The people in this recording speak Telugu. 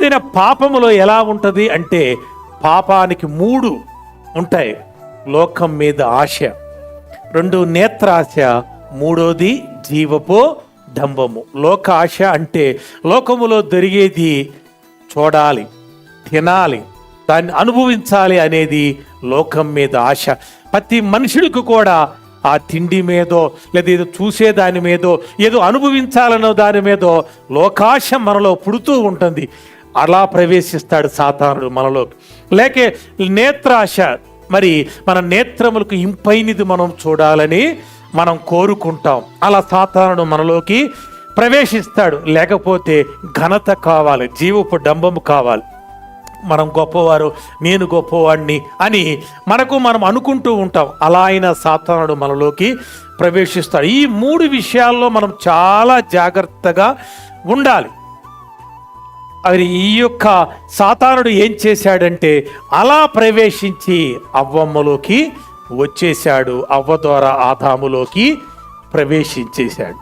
రెండవదిన పాపములో ఎలా ఉంటుంది అంటే పాపానికి 3 ఉంటాయి. లోకం మీద ఆశ, 2 నేత్రాశ, 3వది జీవపు డంబము. లోక ఆశ అంటే లోకములో జరిగేది చూడాలి, తినాలి, దాన్ని అనుభవించాలి అనేది లోకం మీద ఆశ. ప్రతి మనుషుడికి కూడా ఆ తిండి మీదో లేదా ఏదో చూసే దాని మీదో ఏదో అనుభవించాలన్న దాని మీదో లోకాశ మనలో పుడుతూ ఉంటుంది. అలా ప్రవేశిస్తాడు సాతానుడు మనలోకి. లేకే నేత్రాశ, మరి మన నేత్రములకు ఇంపైనది మనం చూడాలని మనం కోరుకుంటాం. అలా సాతానుడు మనలోకి ప్రవేశిస్తాడు. లేకపోతే ఘనత కావాలి, జీవపు డంబము కావాలి, మనం గొప్పవారు, నేను గొప్పవాడిని అని మనం అనుకుంటూ ఉంటాం. అలా అయినా సాతానుడు మనలోకి ప్రవేశిస్తాడు. ఈ 3 విషయాల్లో మనం చాలా జాగ్రత్తగా ఉండాలి. అది ఈ యొక్క సాతానుడు ఏం చేశాడంటే అలా ప్రవేశించి అవ్వమ్మలోకి వచ్చేశాడు, అవ్వ ద్వారా ఆదాములోకి ప్రవేశించేశాడు.